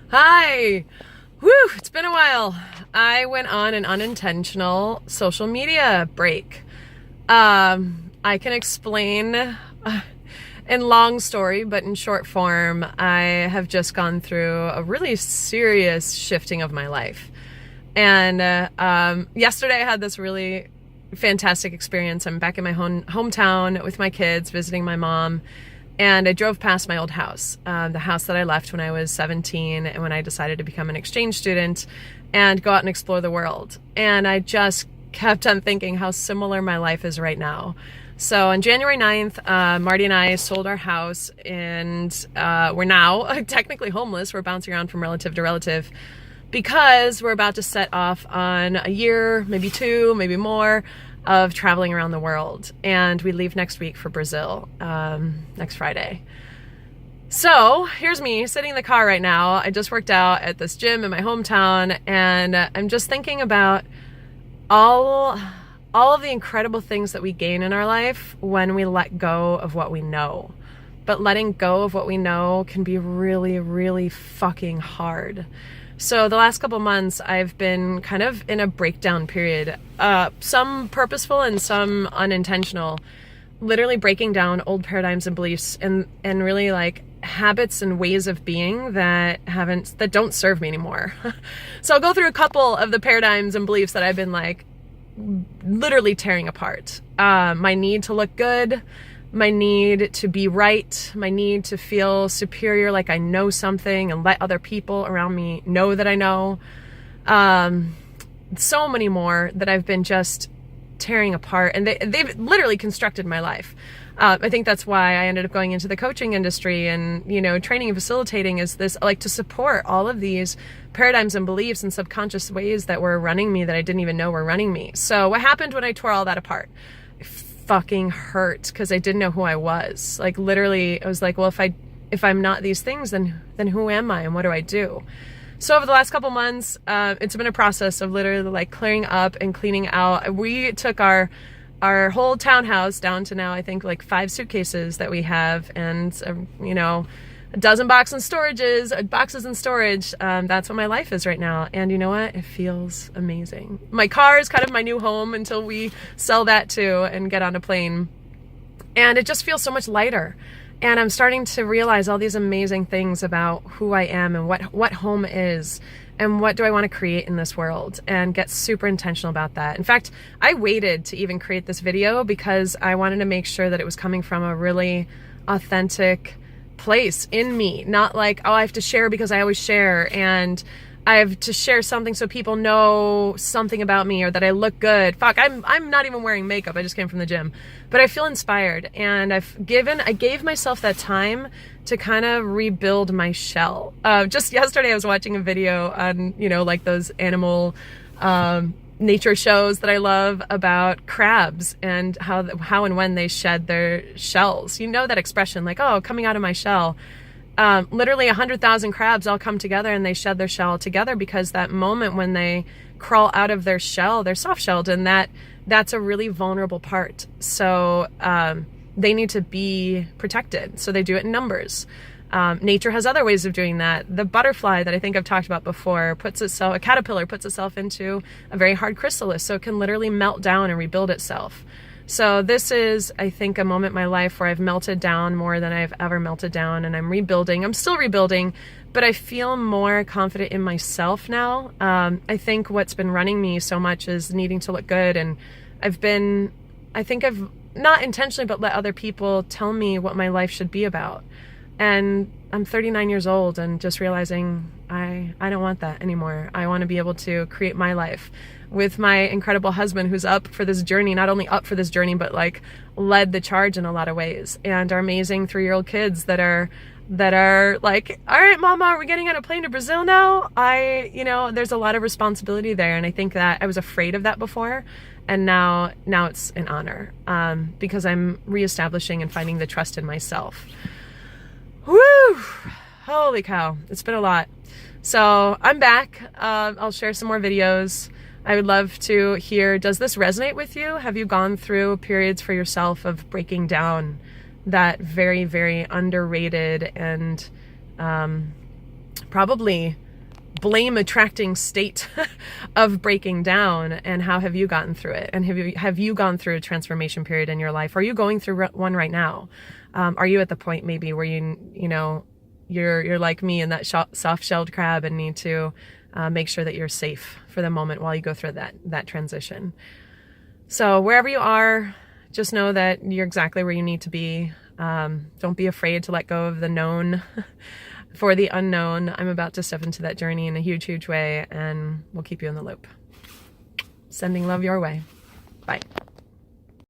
Hi! Woo! It's been a while. I went on an unintentional social media break. I can explain in long story, but in short form, I have just gone through a really serious shifting of my life. And yesterday I had this really fantastic experience. I'm back in my hometown with my kids, visiting my mom. And I drove past my old house, the house that I left when I was 17 and when I decided to become an exchange student and go out and explore the world. And I just kept on thinking how similar my life is right now. So on January 9th, Marty and I sold our house, and we're now technically homeless. We're bouncing around from relative to relative because we're about to set off on a year, maybe two, maybe more, of traveling around the world. And we leave next week for Brazil, next Friday. So here's me sitting in the car right now. I just worked out at this gym in my hometown, and I'm just thinking about all of the incredible things that we gain in our life when we let go of what we know. But letting go of what we know can be really, really fucking hard. So the last couple months, I've been kind of in a breakdown period, some purposeful and some unintentional, literally breaking down old paradigms and beliefs and really like habits and ways of being that don't serve me anymore. So I'll go through a couple of the paradigms and beliefs that I've been like literally tearing apart. My need to look good, my need to be right, my need to feel superior, like I know something and let other people around me know that I know. So many more that I've been just tearing apart, and they've literally constructed my life. I think that's why I ended up going into the coaching industry and, training and facilitating is this, like, to support all of these paradigms and beliefs and subconscious ways that were running me that I didn't even know were running me. So what happened when I tore all that apart? Fucking hurt because I didn't know who I was. Like, literally, I was like, well, if I'm not these things, then who am I and what do I do? So over the last couple months, it's been a process of literally like clearing up and cleaning out. We took our whole townhouse down to now, I think, like 5 suitcases that we have, and a dozen boxes in storage. That's what my life is right now. And you know what? It feels amazing. My car is kind of my new home until we sell that too and get on a plane. And it just feels so much lighter. And I'm starting to realize all these amazing things about who I am and what home is and what do I want to create in this world, and get super intentional about that. In fact, I waited to even create this video because I wanted to make sure that it was coming from a really authentic place in me, not like, oh, I have to share because I always share, and I have to share something so people know something about me or that I look good. Fuck, I'm not even wearing makeup. I just came from the gym, but I feel inspired, and I gave myself that time to kind of rebuild my shell. Just yesterday I was watching a video on, like those animal nature shows that I love about crabs and how and when they shed their shells. You know that expression, like, oh, coming out of my shell. Literally 100,000 crabs all come together and they shed their shell together because that moment when they crawl out of their shell, they're soft-shelled, and that's a really vulnerable part. So they need to be protected. So they do it in numbers. Nature has other ways of doing that. The butterfly that I think I've talked about before a caterpillar puts itself into a very hard chrysalis, so it can literally melt down and rebuild itself. So this is, I think, a moment in my life where I've melted down more than I've ever melted down, and I'm rebuilding. I'm still rebuilding, but I feel more confident in myself now. I think what's been running me so much is needing to look good, and I've not intentionally, but let other people tell me what my life should be about. And I'm 39 years old and just realizing I don't want that anymore. I want to be able to create my life with my incredible husband, who's up for this journey, not only up for this journey, but like led the charge in a lot of ways. And our amazing 3-year-old kids that are like, all right, mama, are we getting on a plane to Brazil now? There's a lot of responsibility there. And I think that I was afraid of that before. And now it's an honor, because I'm reestablishing and finding the trust in myself. Woo! Holy cow. It's been a lot. So I'm back. I'll share some more videos. I would love to hear, does this resonate with you? Have you gone through periods for yourself of breaking down that very, very underrated and probably blame attracting state of breaking down, and how have you gotten through it? And have you gone through a transformation period in your life? Are you going through one right now? Are you at the point maybe where you're like me and that soft-shelled crab and need to make sure that you're safe for the moment while you go through that transition? So wherever you are, just know that you're exactly where you need to be. Don't be afraid to let go of the known for the unknown. I'm about to step into that journey in a huge, huge way, and we'll keep you in the loop. Sending love your way. Bye.